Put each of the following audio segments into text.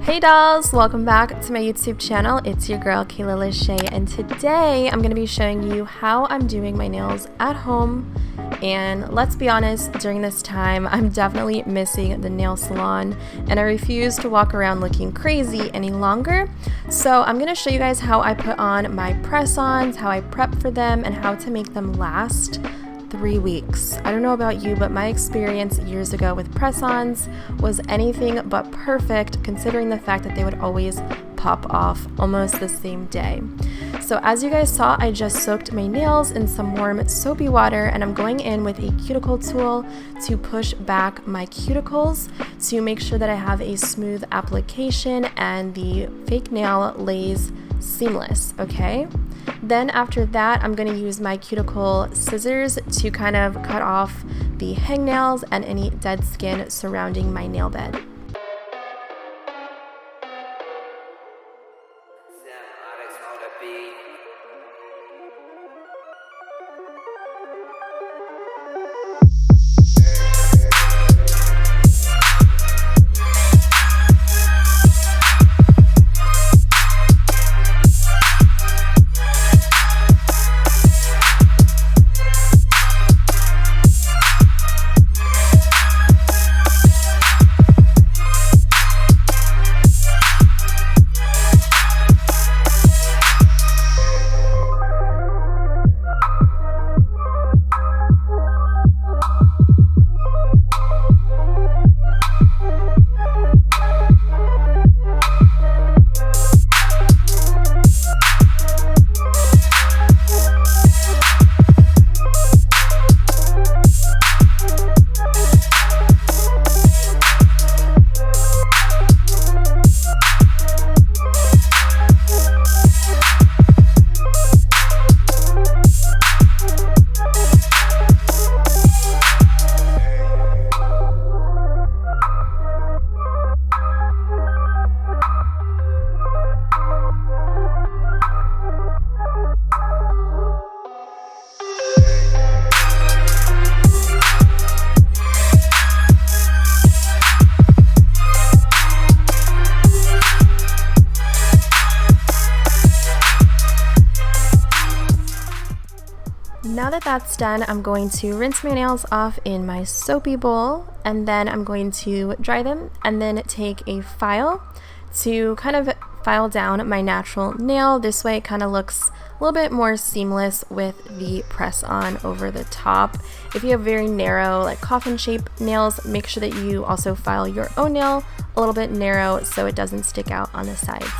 Hey dolls, welcome back to my YouTube channel. It's your girl Kayla Lashae, and today I'm going to be showing you how I'm doing my nails at home. And let's be honest, during this time I'm definitely missing the nail salon and I refuse to walk around looking crazy any longer. So I'm going to show you guys how I put on my press-ons, how I prep for them, and how to make them last 3 weeks. I don't know about you, but my experience years ago with press-ons was anything but perfect, considering the fact that they would always pop off almost the same day. So as you guys saw, I just soaked my nails in some warm soapy water, and I'm going in with a cuticle tool to push back my cuticles to make sure that I have a smooth application and the fake nail lays seamless, okay? Then after that, I'm going to use my cuticle scissors to kind of cut off the hangnails and any dead skin surrounding my nail bed. Now that that's done, I'm going to rinse my nails off in my soapy bowl, and then I'm going to dry them and then take a file to kind of file down my natural nail. This way it kind of looks a little bit more seamless with the press on over the top. If you have very narrow, like coffin shape nails, make sure that you also file your own nail a little bit narrow so it doesn't stick out on the sides.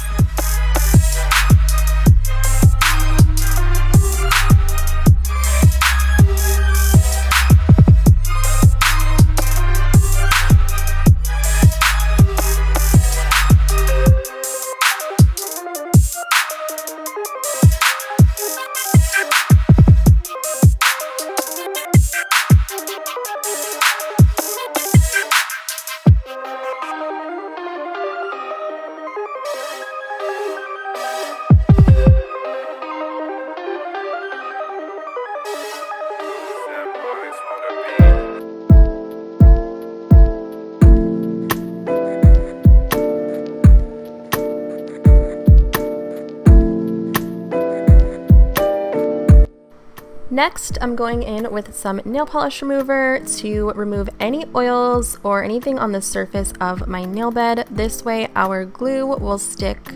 Next, I'm going in with some nail polish remover to remove any oils or anything on the surface of my nail bed. This way our glue will stick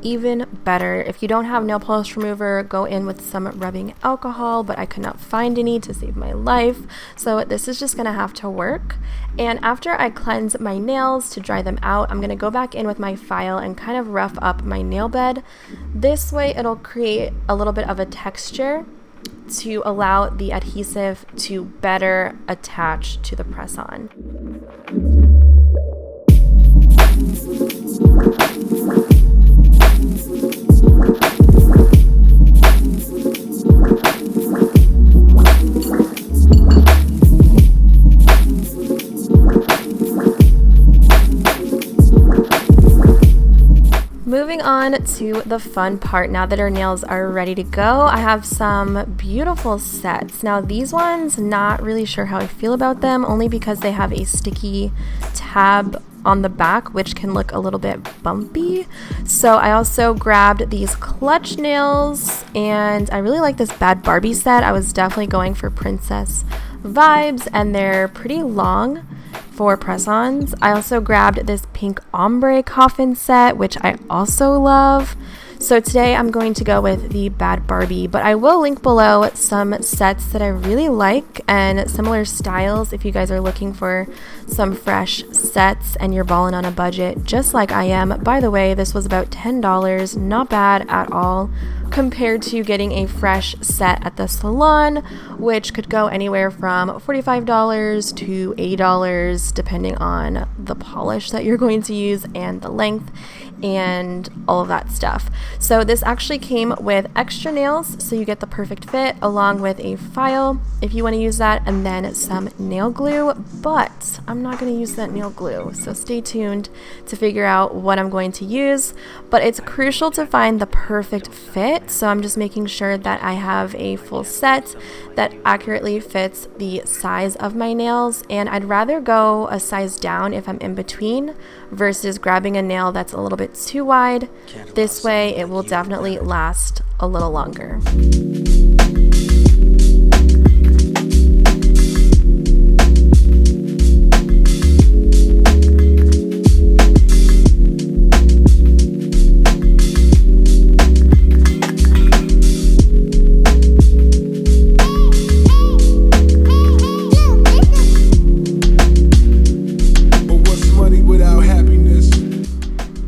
even better. If you don't have nail polish remover, go in with some rubbing alcohol, but I could not find any to save my life, so this is just gonna have to work. And after I cleanse my nails to dry them out, I'm gonna go back in with my file and kind of rough up my nail bed. This way it'll create a little bit of a texture to allow the adhesive to better attach to the press-on. Moving on to the fun part, now that our nails are ready to go, I have some beautiful sets. Now these ones, not really sure how I feel about them, only because they have a sticky tab on the back, which can look a little bit bumpy. So I also grabbed these clutch nails, and I really like this Bad Barbie set. I was definitely going for princess vibes, and they're pretty long for press-ons. I also grabbed this pink ombre coffin set, which I also love. So today I'm going to go with the Bad Barbie, but I will link below some sets that I really like and similar styles if you guys are looking for some fresh sets and you're balling on a budget just like I am. By the way, this was about $10, not bad at all compared to getting a fresh set at the salon, which could go anywhere from $45 to $80 depending on the polish that you're going to use and the length and all of that stuff. So this actually came with extra nails, so you get the perfect fit along with a file if you want to use that, and then some nail glue, but I'm not going to use that nail glue, so stay tuned to figure out what I'm going to use. But it's crucial to find the perfect fit, so I'm just making sure that I have a full set that accurately fits the size of my nails, and I'd rather go a size down if I'm in between versus grabbing a nail that's a little bit too wide. This way it will definitely last a little longer.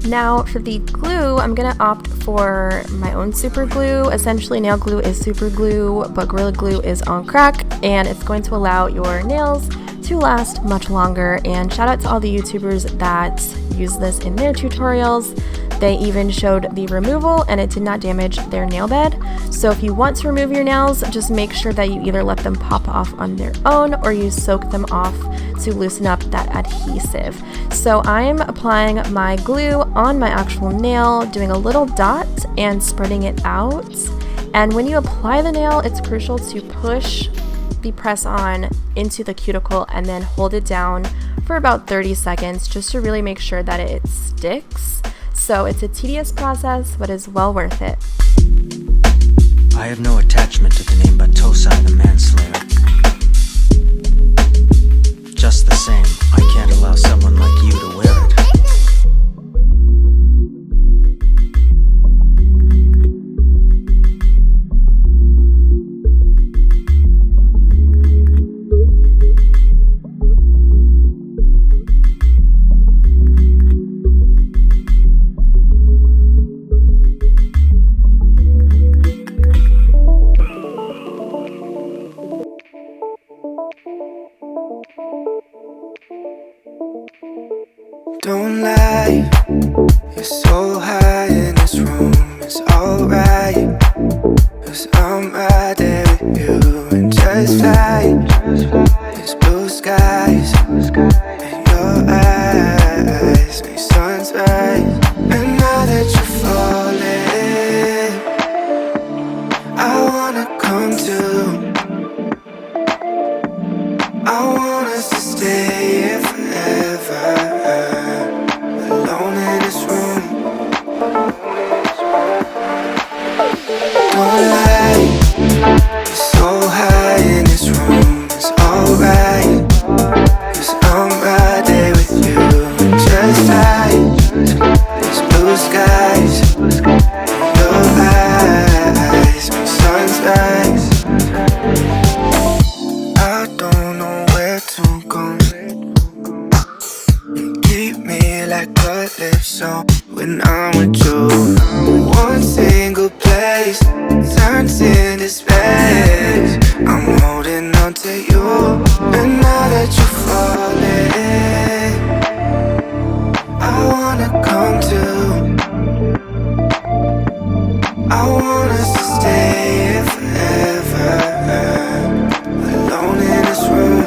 Now for the glue, I'm going to opt for my own super glue. Essentially, nail glue is super glue, but Gorilla Glue is on crack, and it's going to allow your nails to last much longer. And shout out to all the YouTubers that use this in their tutorials. They even showed the removal and it did not damage their nail bed. So if you want to remove your nails, just make sure that you either let them pop off on their own or you soak them off to loosen up that adhesive. So I'm applying my glue on my actual nail, doing a little dot and spreading it out. And when you apply the nail, it's crucial to push the press on into the cuticle and then hold it down for about 30 seconds just to really make sure that it sticks. So it's a tedious process, but is well worth it. I have no attachment to the name Batosai the Manslayer. Just the same, I can't allow someone like you to wear it. Don't lie, you're so high in this room, it's alright, 'cause I'm right there with you and just fly. There's blue skies, and your eyes make suns rise. And now that you're falling, I wanna come to. I want us to stay here forever. Alone in this room. Don't lie, you're so high in this room, it's alright, 'cause I'm right there with you and just fly. There's blue skies, and your eyes make suns rise. I don't know where to go. Keep me like a lips when I'm with you. One single place turns into space. I'm holding on to you, and now that you're falling, I wanna come to. I want us to stay here forever. Alone in this room.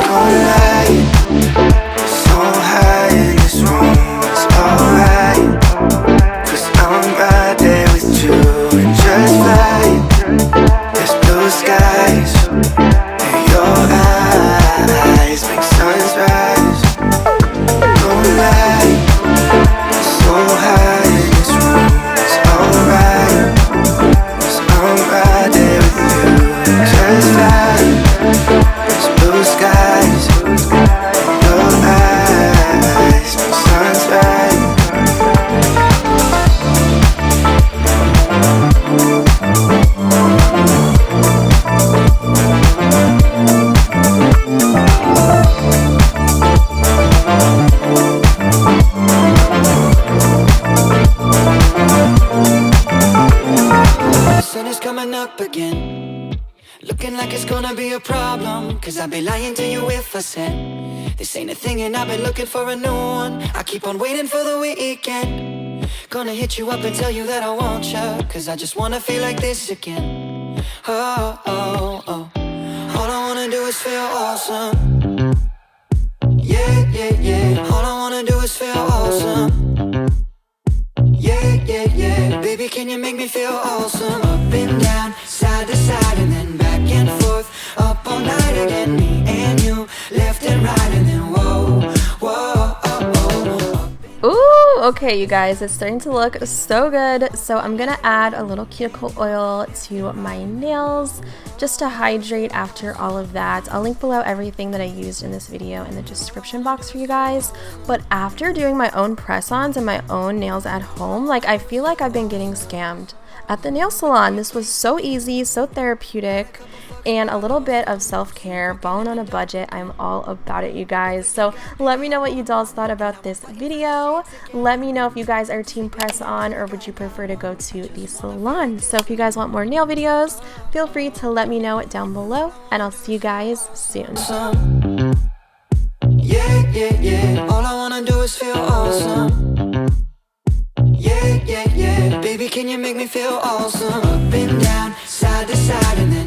Don't lie, so high in this room, it's alright, 'cause I'm right there with you and just fly. There's blue skies, and your eyes problem, cause I'd be lying to you if I said this ain't a thing and I've been looking for a new one. I keep on waiting for the weekend. Gonna hit you up and tell you that I want you, cause I just wanna feel like this again. Oh, oh, oh. All I wanna do is feel awesome. Yeah, yeah, yeah. All I wanna do is feel awesome. Yeah, yeah, yeah. Baby, can you make me feel awesome? Up and down, side to side, and then back and forth. Up all night again, me and you, left and right, and then whoa, whoa, oh, oh. Ooh, okay, you guys, it's starting to look so good. So I'm gonna add a little cuticle oil to my nails just to hydrate after all of that. I'll link below everything that I used in this video in the description box for you guys. But after doing my own press-ons and my own nails at home, like, I feel like I've been getting scammed at the nail salon. This was so easy, so therapeutic, and a little bit of self-care, balling on a budget. I'm all about it, you guys. So let me know what you dolls thought about this video. Let me know if you guys are team press on or would you prefer to go to the salon. So if you guys want more nail videos, feel free to let me know it down below, and I'll see you guys soon. Yeah, yeah, yeah. All I wanna do is feel awesome. Yeah, yeah, yeah. Baby, can you make me feel awesome? Up and down, side to side, and then